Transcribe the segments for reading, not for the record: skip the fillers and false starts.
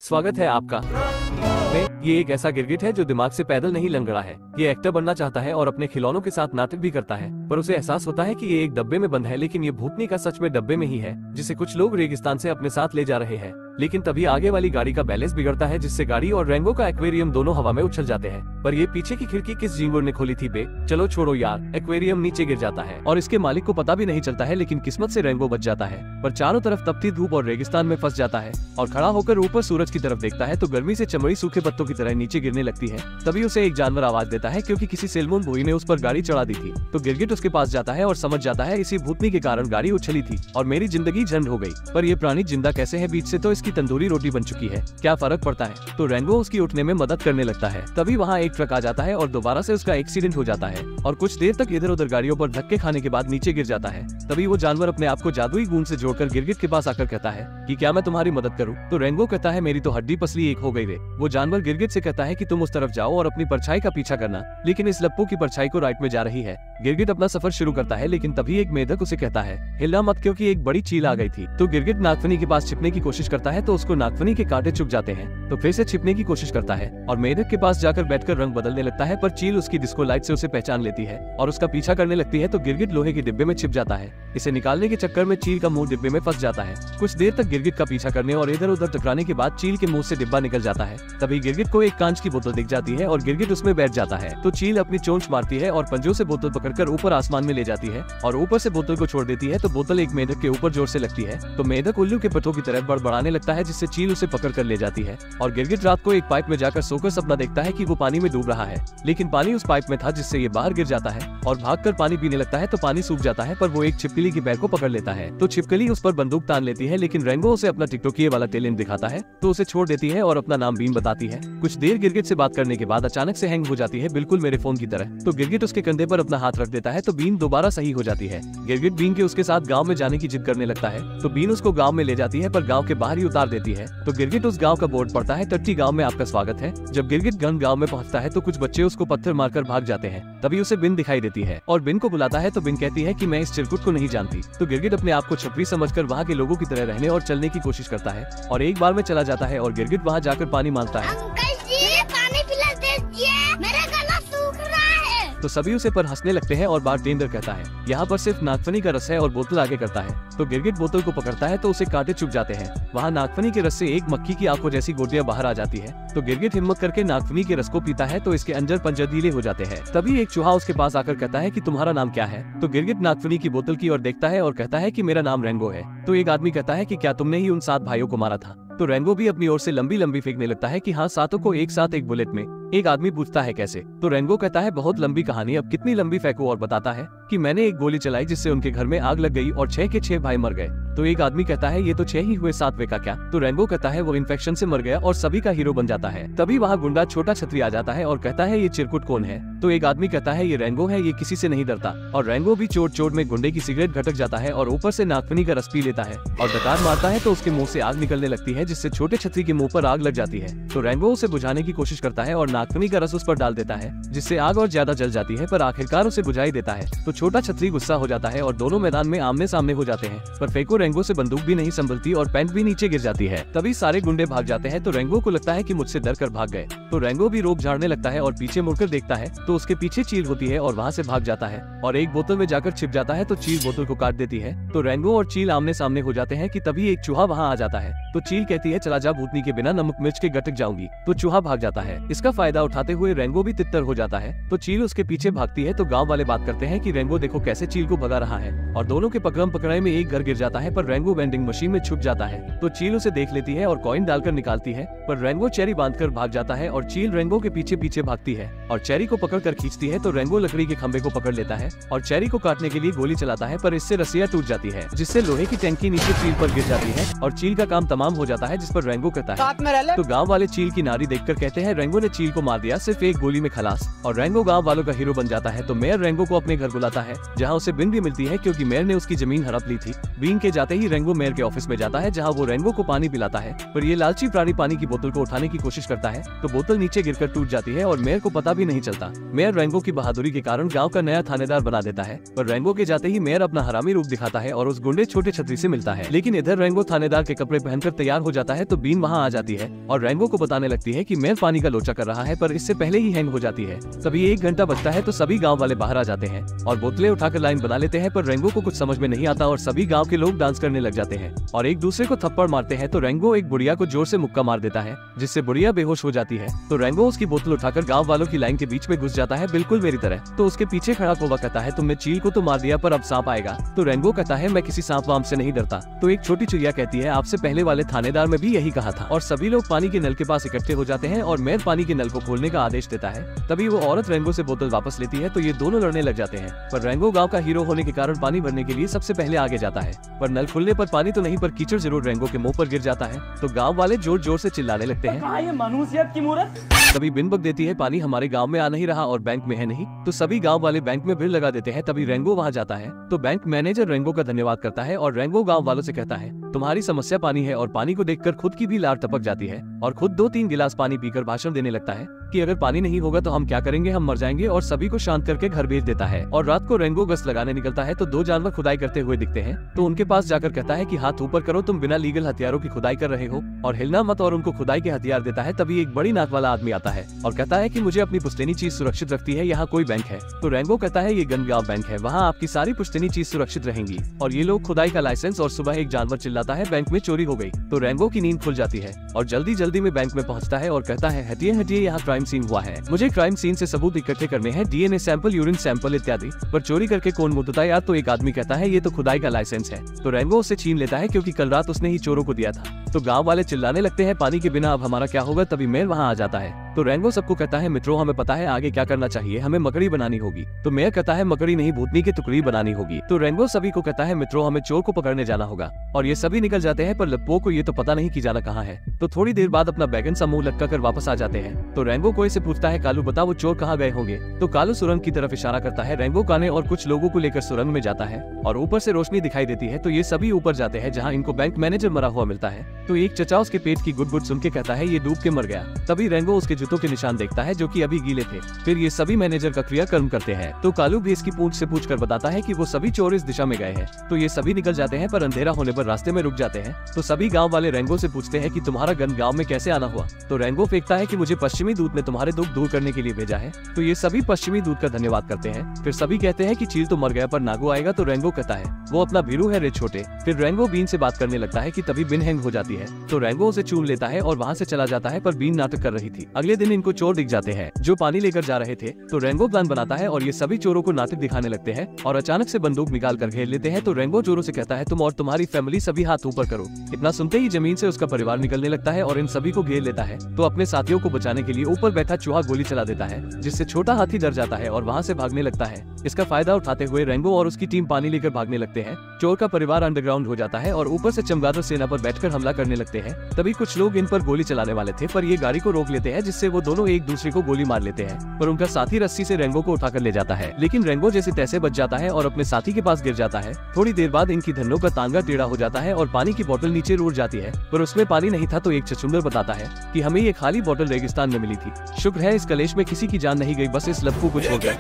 स्वागत है आपका में। ये एक ऐसा गिरगिट है जो दिमाग से पैदल नहीं लंगड़ा है। ये एक्टर बनना चाहता है और अपने खिलौनों के साथ नाटक भी करता है, पर उसे एहसास होता है कि ये एक डब्बे में बंद है, लेकिन ये भूतनी का सच में डब्बे में ही है, जिसे कुछ लोग रेगिस्तान से अपने साथ ले जा रहे हैं। लेकिन तभी आगे वाली गाड़ी का बैलेंस बिगड़ता है, जिससे गाड़ी और रेंगो का एक्वेरियम दोनों हवा में उछल जाते हैं। पर ये पीछे की खिड़की किस झिंगुर ने खोली थी बे? चलो छोड़ो यार, एक्वेरियम नीचे गिर जाता है और इसके मालिक को पता भी नहीं चलता है, लेकिन किस्मत से रेंगो बच जाता है। पर चारों तरफ तपती धूप और रेगिस्तान में फंस जाता है और खड़ा होकर ऊपर सूरज की तरफ देखता है तो गर्मी से चमड़ी सूखे पत्तों की तरह नीचे गिरने लगती है। तभी उसे एक जानवर आवाज देता है, क्योंकि किसी सेलमोन भोई ने उस पर गाड़ी चढ़ा दी थी। तो गिरगिट उसके पास जाता है और समझ जाता है इसी भूतनी के कारण गाड़ी उछली थी और मेरी जिंदगी झंड हो गई। पर ये प्राणी जिंदा कैसे है? बीच से तो इसकी तंदूरी रोटी बन चुकी है, क्या फर्क पड़ता है? तो रेंगो उसकी उठने में मदद करने लगता है। तभी वहाँ एक ट्रक आ जाता है और दोबारा से उसका एक्सीडेंट हो जाता है और कुछ देर तक इधर उधर गाड़ियों पर धक्के खाने के बाद नीचे गिर जाता है। तभी वो जानवर अपने आप को जादुई गूंज से जोड़कर गिरगिट के पास आकर कहता है कि क्या मैं तुम्हारी मदद करूं? तो रेंगो कहता है मेरी तो हड्डी पसली एक हो गई रे। वो जानवर गिरगिट से कहता है कि तुम उस तरफ जाओ और अपनी परछाई का पीछा करना, लेकिन इस लप्पू की परछाई को राइट में जा रही है। गिरगिट अपना सफर शुरू करता है, लेकिन तभी एक मेढक उसे कहता है हिलना मत, क्योंकि एक बड़ी चील आ गई थी। तो गिरगिट नागफनी के पास छिपने की कोशिश करता है तो उसको नागफनी के कांटे चुभ जाते हैं। तो फिर से छिपने की कोशिश करता है और मेढक के पास जाकर बैठकर रंग बदलने लगता है, पर चील उसकी डिस्को लाइट से उसे पहचान लेती है और उसका पीछा करने लगती है। तो गिरगिट लोहे के डिब्बे में छिप जाता है। इसे निकालने के चक्कर में चील का मुंह डिब्बे में फंस जाता है। कुछ देर तक गिरगिट का पीछा करने और इधर उधर टकराने के बाद चील के मुंह से डिब्बा निकल जाता है। तभी गिरगिट को एक कांच की बोतल दिख जाती है और गिरगिट उसमें बैठ जाता है। तो चील अपनी चोंच मारती है और पंजों से बोतल पकड़कर ऊपर आसमान में ले जाती है और ऊपर से बोतल को छोड़ देती है। तो बोतल एक मेढक के ऊपर जोर से लगती है तो मेढक उल्लू के पट्टों की तरह बड़बड़ाने लगता है, जिससे चील उसे पकड़ कर ले जाती है। और गिरगिट रात को एक पाइप में जाकर सोकर सपना देखता है कि वो पानी में डूब रहा है, लेकिन पानी उस पाइप में था, जिससे ये बाहर गिर जाता है और भागकर पानी पीने लगता है। तो पानी सूख जाता है, पर वो एक छिपकली की पैर को पकड़ लेता है। तो छिपकली उस पर बंदूक तान लेती है, लेकिन रेंगो उसे अपना टिकटॉकिए वाला टैलेंट दिखाता है तो उसे छोड़ देती है और अपना नाम बीन बताती है। कुछ देर गिरगिट से बात करने के बाद अचानक से हैंग हो जाती है, बिल्कुल मेरे फोन की तरह। तो गिरगिट उसके कंधे पर अपना हाथ रख देता है तो बीन दोबारा सही हो जाती है। गिरगिट बीन के उसके साथ गाँव में जाने की जिद करने लगता है तो बीन उसको गाँव में ले जाती है, पर गाँव के बाहर ही उतार देती है। तो गिरगिट उस गाँव का बोर्ड पढ़ता है, टट्टी गाँव में आपका स्वागत है। जब गिरगिट घन गाँव में पहुँचता है तो कुछ बच्चे उसको पत्थर मारकर भाग जाते हैं। तभी उसे बिन दिखाई देती है और बिन को बुलाता है तो बिन कहती है कि मैं इस चिरकुट को नहीं जानती। तो गिरगिट अपने आप को छपरी समझकर वहाँ के लोगों की तरह रहने और चलने की कोशिश करता है और एक बार में चला जाता है और गिरगिट वहाँ जाकर पानी मांगता है। अंकल जी, पानी पिला दीजिए, मेरा गला सूख रहा है। तो सभी उसे पर हंसने लगते हैं और बारटेंडर कहता है यहाँ पर सिर्फ नागफनी का रस है और बोतल आगे करता है। तो गिरगिट बोतल को पकड़ता है तो उसे कांटे चुभ जाते हैं। वहाँ नागफनी के रस से एक मक्खी की आंखों जैसी गोटियां बाहर आ जाती है। तो गिरगिट हिम्मत करके नागफनी के रस को पीता है तो इसके अंजर पंजर ढीले हो जाते हैं। तभी एक चूहा उसके पास आकर कहता है कि तुम्हारा नाम क्या है? तो गिरगिट नागफनी की बोतल की ओर देखता है और कहता है कि मेरा नाम रेंगो है। तो एक आदमी कहता है कि क्या तुमने ही उन 7 भाइयों को मारा था? तो रेंगो भी अपनी ओर से लंबी लंबी फेंकने लगता है कि हाँ, 7 को एक साथ एक बुलेट में। एक आदमी पूछता है कैसे? तो रेंगो कहता है बहुत लंबी कहानी, अब कितनी लंबी फेंको, और बताता है कि मैंने एक गोली चलाई जिससे उनके घर में आग लग गई और 6 के 6 भाई मर गए। तो एक आदमी कहता है ये तो 6 ही हुए, 7वें का क्या? तो रेंगो कहता है वो इन्फेक्शन से मर गया और सभी का हीरो बन जाता है। तभी वहाँ गुंडा छोटा छतरी आ जाता है और कहता है ये चिरकुट कौन है? तो एक आदमी कहता है ये रेंगो है, ये किसी से नहीं डरता। और रेंगो भी चोट चोट में गुंडे की सिगरेट घटक जाता है और ऊपर से नागफनी का रस पी लेता है और डकार मारता है तो उसके मुंह से आग निकलने लगती है, जिससे छोटे छतरी के मुंह पर आग लग जाती है। तो रेंगो उसे बुझाने की कोशिश करता है और नागफनी का रस उस पर डाल देता है, जिससे आग और ज्यादा जल जाती है, पर आखिरकार उसे बुझा ही देता है। तो छोटा छतरी गुस्सा हो जाता है और दोनों मैदान में आमने सामने हो जाते हैं, पर फेंको रेंगो से बंदूक भी नहीं संभलती और पैंट भी नीचे गिर जाती है। तभी सारे गुंडे भाग जाते हैं तो रेंगो को लगता है कि मुझसे डर कर भाग गए। तो रेंगो भी रोक झाड़ने लगता है और पीछे मुड़कर देखता है तो उसके पीछे चील होती है और वहाँ से भाग जाता है और एक बोतल में जाकर छिप जाता है। तो चील बोतल को काट देती है। तो रेंगो और चील आमने सामने हो जाते हैं कि तभी एक चूहा वहाँ आ जाता है। तो चील कहती है चला जा, भूतनी के बिना नमक मिर्च के गटक जाऊंगी। तो चूहा भाग जाता है। इसका फायदा उठाते हुए रेंगो भी तितर हो जाता है। तो चील उसके पीछे भागती है। तो गाँव वाले बात करते हैं कि रेंगो देखो कैसे चील को भगा रहा है और दोनों के पकड़म पकड़ाई में एक घर गिर जाता है, पर रेंगो वेंडिंग मशीन में छुप जाता है। तो चील उसे देख लेती है और कॉइन डालकर निकालती है, पर रेंगो चेरी बांधकर भाग जाता है और चील रेंगो के पीछे पीछे भागती है और चेरी को पकड़कर खींचती है। तो रेंगो लकड़ी के खंबे को पकड़ लेता है और चेरी को काटने के लिए गोली चलाता है, पर इससे रस्सियां टूट जाती है, जिससे लोहे की टैंकी नीचे चील पर गिर जाती है और चील का काम तमाम हो जाता है, जिस पर रेंगो कहता है। तो गाँव वाले चील की नारी देखकर कहते हैं रेंगो ने चील को मार दिया, सिर्फ एक गोली में खलास, और रेंगो गाँव वालों का हीरो बन जाता है। तो मेयर रेंगो को अपने घर बुलाता है, जहाँ उसे बिन भी मिलती है, क्योंकि मेयर ने उसकी जमीन हड़प ली थी। बीन के जाते ही रेंगो मेयर के ऑफिस में जाता है, जहाँ वो रेंगो को पानी पिलाता है, पर ये लालची प्राणी पानी की बोतल को उठाने की कोशिश करता है तो बोतल नीचे गिरकर टूट जाती है और मेयर को पता भी नहीं चलता। मेयर रेंगो की बहादुरी के कारण गांव का नया थानेदार बना देता है, पर रेंगो के जाते ही मेयर अपना हरामी रूप दिखाता है और उस गुंडे छोटे छतरी से मिलता है। लेकिन इधर रेंगो थानेदार के कपड़े पहनकर तैयार हो जाता है तो बीन वहाँ आ जाती है और रेंगो को बताने लगती है कि मेयर पानी का लोचा कर रहा है, पर इससे पहले ही हैंग हो जाती है। तभी 1 घंटा बचता है तो सभी गाँव वाले बाहर आ जाते हैं और बोतलें उठाकर लाइन बना लेते हैं, पर रेंगो को कुछ समझ में नहीं आता और सभी गाँव के लोग डांस करने लग जाते हैं और एक दूसरे को थप्पड़ मारते हैं। तो रेंगो एक बुढ़िया को जोर से मुक्का मार देता है, जिससे बुढ़िया बेहोश हो जाती है। तो रेंगो उसकी बोतल उठाकर गाँव वालों की लाइन के बीच में घुस जाता है, बिल्कुल मेरी तरह। तो उसके पीछे खड़ा कौवा कहता है तुमने चील को तो मार दिया, पर अब सांप आएगा। तो रेंगो कहता है मैं किसी सांप वाम से नहीं डरता। तो एक छोटी चिड़िया कहती है आपसे पहले वाले थानेदार में भी यही कहा था। और सभी लोग पानी के नल के पास इकट्ठे हो जाते हैं और मेयर पानी के नल को खोलने का आदेश देता है। तभी वो औरत रेंगो से बोतल वापस लेती है तो ये दोनों लड़ने लग जाते हैं, पर रेंगो गाँव का हीरो होने के कारण पानी भरने के लिए सबसे पहले आगे जाता है। पर नल खुलने पर पानी तो नहीं, पर कीचड़ जरूर रेंगो के मुंह पर गिर जाता है। तो गाँव वाले जोर जोर से चिल्लाने लगते हैं, मनुष्यत की मूर्त। तभी बिन बक देती है पानी हमारे गांव में आ नहीं रहा और बैंक में है नहीं। तो सभी गांव वाले बैंक में भीड़ लगा देते हैं। तभी रेंगो वहां जाता है तो बैंक मैनेजर रेंगो का धन्यवाद करता है और रेंगो गांव वालों से कहता है तुम्हारी समस्या पानी है, और पानी को देखकर खुद की भी लार टपक जाती है और खुद 2-3 गिलास पानी पीकर भाषण देने लगता है कि अगर पानी नहीं होगा तो हम क्या करेंगे, हम मर जाएंगे, और सभी को शांत करके घर भेज देता है। और रात को रेंगो गश्त लगाने निकलता है तो 2 जानवर खुदाई करते हुए दिखते हैं। तो उनके पास जाकर कहता है कि हाथ ऊपर करो, तुम बिना लीगल हथियारों की खुदाई कर रहे हो और हिलना मत, और उनको खुदाई के हथियार देता है। तभी एक बड़ी नाक वाला आदमी आता है और कहता है कि मुझे अपनी पुश्तैनी चीज सुरक्षित रखती है, यहाँ कोई बैंक है। तो रेंगो कहता है ये गनगांव बैंक है, वहाँ आपकी सारी पुश्तैनी चीज सुरक्षित रहेंगी। और ये लोग खुदाई का लाइसेंस, और सुबह एक जानवर चिल्लाता है बैंक में चोरी हो गई। तो रेंगो की नींद खुल जाती है और जल्दी जल्दी में बैंक में पहुँचता है और कहता है हटिए हटिए, यहाँ क्राइम सीन हुआ है, मुझे क्राइम सीन से सबूत इकट्ठे करने हैं, डीएनए सैंपल, यूरिन सैंपल इत्यादि। पर चोरी करके कौन मुद्दता यार। तो एक आदमी कहता है ये तो खुदाई का लाइसेंस है। तो रेंगो उसे छीन लेता है क्योंकि कल रात उसने ही चोरों को दिया था। तो गांव वाले चिल्लाने लगते हैं पानी के बिना अब हमारा क्या होगा। तभी मेयर वहां आ जाता है तो रेंगो सबको कहता है मित्रों हमें पता है आगे क्या करना चाहिए, हमें मकड़ी बनानी होगी। तो मेयर कहता है मकड़ी नहीं भूतनी की टुकड़ी बनानी होगी। तो रेंगो सभी को कहता है मित्रों हमें चोर को पकड़ने जाना होगा। और ये सभी निकल जाते हैं, पर लप्पो को ये तो पता नहीं कि जाना कहाँ है। तो थोड़ी देर बाद अपना बैगन सा मुंह लटका कर वापस आ जाते हैं। तो रेंगो कोई से पूछता है कालू बता वो चोर कहाँ गए होंगे। तो कालू सुरंग की तरफ इशारा करता है। रेंगो काने और कुछ लोगों को लेकर सुरंग में जाता है और ऊपर से रोशनी दिखाई देती है। तो ये सभी ऊपर जाते हैं जहाँ इनको बैंक मैनेजर मरा हुआ मिलता है। तो एक चचा उसके पेट की गुट-गुट सुन के कहता है ये डूब के मर गया। तभी रेंगो उसके जूतों के निशान देखता है जो कि अभी गीले थे। फिर ये सभी मैनेजर का क्रियाकर्म करते हैं। तो कालू भी इसकी पूंछ से पूछकर बताता है कि वो सभी चोर इस दिशा में गए हैं। तो ये सभी निकल जाते हैं, पर अंधेरा होने पर रास्ते में रुक जाते हैं। तो सभी गांव वाले रेंगो से पूछते हैं कि तुम्हारा गन गांव में कैसे आना हुआ। तो रेंगो फेंकता है कि मुझे पश्चिमी दूत ने तुम्हारे दुख दूर करने के लिए भेजा है। तो ये सभी पश्चिमी दूत का धन्यवाद करते हैं। फिर सभी कहते हैं कि चील तो मर गया पर नागो आएगा। तो रेंगो कहता है वो अपना भीरू है रे छोटे। फिर रेंगो बीन से बात करने लगता है कि तभी बिन हैंग हो जाती है। तो रेंगो उसे चूम लेता है और वहाँ से चला जाता है, पर बीन नाटक कर रही थी। अगले दिन इनको चोर दिख जाते हैं जो पानी लेकर जा रहे थे। तो रेंगो प्लान बनाता है और ये सभी चोरों को नाटक दिखाने लगते हैं और अचानक से बंदूक निकाल कर घेर लेते हैं। तो रेंगो चोरों से कहता है तुम और तुम्हारी फैमिली सभी हाथ ऊपर करो। इतना सुनते ही जमीन से उसका परिवार निकलने लगता है और इन सभी को घेर लेता है। तो अपने साथियों को बचाने के लिए ऊपर बैठा चूहा गोली चला देता है, जिससे छोटा हाथी डर जाता है और वहाँ से भागने लगता है। इसका फायदा उठाते हुए रेंगो और उसकी टीम पानी लेकर भागने लगते हैं। चोर का परिवार अंडरग्राउंड हो जाता है और ऊपर से चमगादड़ सेना पर बैठकर हमला करने लगते हैं। तभी कुछ लोग इन पर गोली चलाने वाले थे, पर ये गाड़ी को रोक लेते हैं, जिससे वो दोनों एक दूसरे को गोली मार लेते हैं। पर उनका साथी रस्सी से रेंगो को उठाकर ले जाता है, लेकिन रेंगो जैसे तैसे बच जाता है और अपने साथी के पास गिर जाता है। थोड़ी देर बाद इनकी धन्नों का तांगा टेढ़ा हो जाता है और पानी की बोतल नीचे रुड़ जाती है, पर उसमें पानी नहीं था। तो एक छछूंदर बताता है कि हमें ये खाली बोतल रेगिस्तान में मिली थी। शुक्र है इस कलेश में किसी की जान नहीं गई, बस इस लप्पू को छोड़ गया।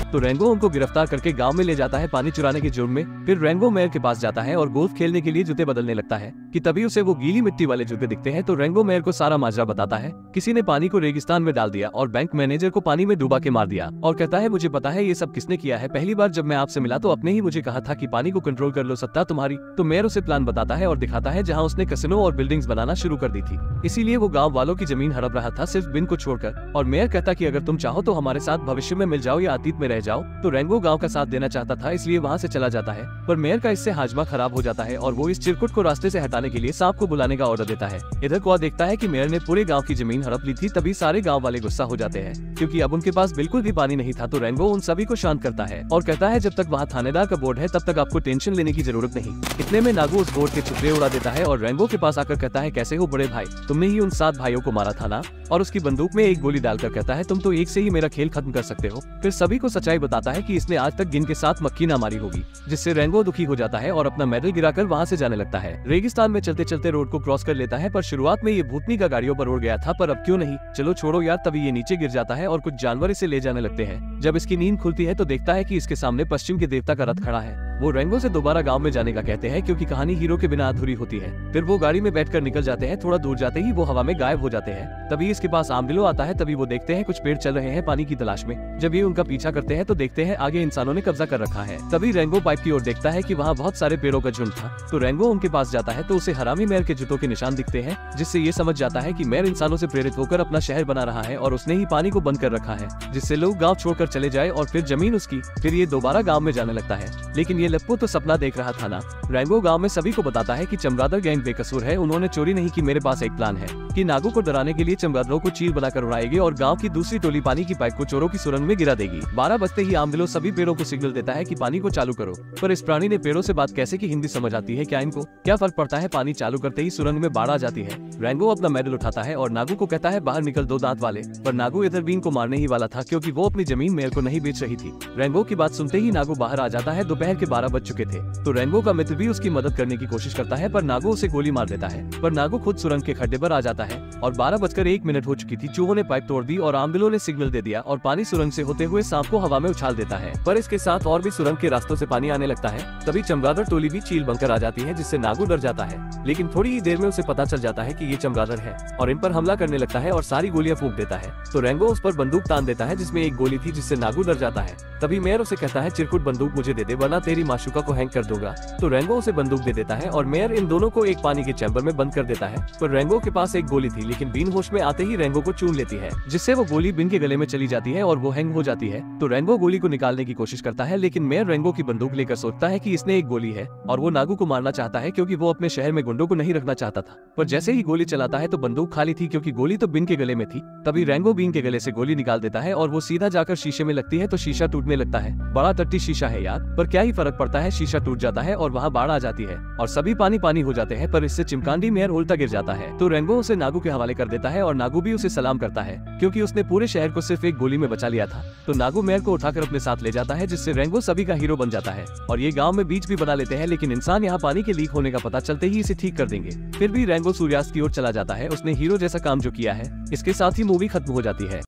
तो रेंगो उनको गिरफ्तार करके गांव में ले जाता है पानी चुराने के जुर्म में। फिर रेंगो मेयर के पास जाता है और गोल्फ खेलने के लिए जूते बदलने लगता है कि तभी उसे वो गीली मिट्टी वाले जूते दिखते हैं। तो रेंगो मेयर को सारा माजरा बताता है। किसी ने पानी को रेगिस्तान में डाल दिया और बैंक मैनेजर को पानी में डुबा के मार दिया, और कहता है मुझे पता है ये सब किसने किया है। पहली बार जब मैं आपसे मिला तो आपने ही मुझे कहा था कि पानी को कंट्रोल कर लो, सत्ता तुम्हारी। तो मेयर उसे प्लान बताता है और दिखाता है जहाँ उसने कसिनो और बिल्डिंग्स बनाना शुरू कर दी थी, इसीलिए वो गाँव वालों की जमीन हड़प रहा था सिर्फ बिन को छोड़कर। और मेयर कहता कि अगर तुम चाहो तो हमारे साथ भविष्य में मिल जाओ या अतीत में रह जाओ। तो रेंगो गांव का साथ देना चाहता था, इसलिए वहां से चला जाता है, पर मेयर का इससे हाजमा खराब हो जाता है और वो इस चिरकुट को रास्ते से हटाने के लिए सांप को बुलाने का ऑर्डर देता है। इधर कौआ देखता है कि मेयर ने पूरे गांव की जमीन हड़प ली थी। तभी सारे गांव वाले गुस्सा हो जाते हैं क्योंकि अब उनके पास बिल्कुल भी पानी नहीं था। तो रेंगो उन सभी को शांत करता है और कहता है जब तक वहाँ थानेदार का बोर्ड है तब तक आपको टेंशन लेने की जरूरत नहीं। इतने में नागो उस बोर्ड के छुपड़े उड़ा देता है और रेंगो के पास आकर कहता है कैसे हो बड़े भाई, तुमने ही उन 7 भाइयों को मारा था ना। और उसकी बंदूक में एक गोली डालकर कहता है तुम तो एक से ही मेरा खेल खत्म कर सकते हो। फिर सभी को सच्चाई बताता है कि इसने आज तक गिन के 7 मक्खी ना मारी होगी, जिससे रेंगो दुखी हो जाता है और अपना मेडल गिराकर वहाँ से जाने लगता है। रेगिस्तान में चलते चलते रोड को क्रॉस कर लेता है, पर शुरुआत में ये भूतनी का गाड़ियों पर उड़ गया था, पर अब क्यों नहीं, चलो छोड़ो यार। तभी ये नीचे गिर जाता है और कुछ जानवर इसे ले जाने लगते हैं। जब इसकी नींद खुलती है तो देखता है कि इसके सामने पश्चिम के देवता का रथ खड़ा है वो रेनबो से दोबारा गांव में जाने का कहते हैं क्योंकि कहानी हीरो के बिना अधूरी होती है। फिर वो गाड़ी में बैठकर निकल जाते हैं। थोड़ा दूर जाते ही वो हवा में गायब हो जाते हैं। तभी इसके पास आर्मडिलो आता है। तभी वो देखते हैं कुछ पेड़ चल रहे हैं पानी की तलाश में। जब ये उनका पीछा करते हैं तो देखते हैं आगे इंसानों ने कब्जा कर रखा है। तभी रेनबो पाइप की ओर देखता है कि वहाँ बहुत सारे पेड़ों का झुंड था। तो रेनबो उनके पास जाता है तो उसे हरामी मेयर के जूतों के निशान दिखते हैं, जिससे ये समझ जाता है कि मेयर इंसानों से प्रेरित होकर अपना शहर बना रहा है और उसने ही पानी को बंद कर रखा है, जिससे लोग गाँव छोड़कर चले जाए और फिर जमीन उसकी। फिर ये दोबारा गाँव में जाने लगता है, लेकिन ये लप्पू तो सपना देख रहा था ना। रेनबो गांव में सभी को बताता है कि चमगादड़ गैंग बेकसूर है, उन्होंने चोरी नहीं की। मेरे पास एक प्लान है कि नागू को डराने के लिए चमगादड़ों को चील बनाकर उड़ाएगी और गांव की दूसरी टोली पानी की पाइप को चोरों की सुरंग में गिरा देगी। 12 बजते ही आर्मडिलो सभी पेड़ों को सिग्नल देता है कि पानी को चालू करो। पर इस प्राणी ने पेड़ों से बात कैसे की हिंदी समझ आती है क्या इनको? क्या फर्क पड़ता है, पानी चालू करते ही सुरंग में बाढ़ आ जाती है। रेनबो अपना मेडल उठाता है और नागू को कहता है बाहर निकल दो दांत वाले। पर नागू इधरबीन को मारने ही वाला था क्योंकि वो अपनी जमीन मेयर को नहीं बेच रही थी। रेनबो की बात सुनते ही नागू बाहर आ जाता है। दोपहर के 12 बज चुके थे। तो रेनबो का मित्र भी उसकी मदद करने की कोशिश करता है, पर नागू उसे गोली मार देता है। पर नागू खुद सुरंग के खड्डे पर आ जाता है और 12:01 हो चुकी थी। चूहों ने पाइप तोड़ दी और आर्मडिलो ने सिग्नल दे दिया और पानी सुरंग से होते हुए सांप को हवा में उछाल देता है। पर इसके साथ और भी सुरंग के रास्तों से पानी आने लगता है। तभी चमगादड़ टोली भी चील बनकर आ जाती है, जिससे नागू डर जाता है। लेकिन थोड़ी ही देर में उसे पता चल जाता है कि ये चमगादड़ है और इन पर हमला करने लगता है और सारी गोलियां फूंक देता है। तो रेनबो उस पर बंदूक तान देता है, जिसमें एक गोली थी, जिससे नागू डर जाता है। तभी मेयर उसे कहता है चिरकुट बंदूक मुझे दे दे, वरना तेरी माशूका को हैंग कर दूंगा। तो रेनबो उसे बंदूक दे देता है और मेयर इन दोनों को एक पानी के चैम्बर में बंद कर देता है। पर रेनबो के पास एक गोली थी, लेकिन बीन होश में आते ही रेनबो को चूम लेती है, जिससे वो गोली बिन के गले में चली जाती है और वो हैंग हो जाती है। तो रेनबो गोली को निकालने की कोशिश करता है, लेकिन मेयर रेनबो की बंदूक लेकर सोचता है कि इसने एक गोली है और वो नागू को मारना चाहता है क्योंकि वो अपने शहर में गुंडों को नहीं रखना चाहता था। पर जैसे ही गोली चलाता है तो बंदूक खाली थी क्योंकि गोली तो बिन के गले में थी। तभी रेनबो बीन के गले से गोली निकाल देता है और वो सीधा जाकर शीशे में लगती है तो शीशा टूटने लगता है। बड़ा टट्टी शीशा है यार, पर क्या ही फर्क पड़ता है, शीशा टूट जाता है और वहाँ बाढ़ आ जाती है और सभी पानी पानी हो जाते हैं। पर इससे चिमकांडी मेयर उल्टा गिर जाता है। तो रेनबो उसे नागू के हवाले कर देता है और नागू भी उसे सलाम करता है क्योंकि उसने पूरे शहर को सिर्फ एक गोली में बचा लिया था। तो नागू मेयर को उठाकर अपने साथ ले जाता है, जिससे रेनबो सभी का हीरो बन जाता है और ये गाँव में बीच भी बना लेते हैं। लेकिन इंसान यहाँ पानी के लीक होने का पता चलते ही इसे ठीक कर देंगे। फिर भी रेनबो सूर्यास्त की ओर चला जाता है। उसने हीरो जैसा काम जो किया है, इसके साथ ही मूवी खत्म हो जाती है।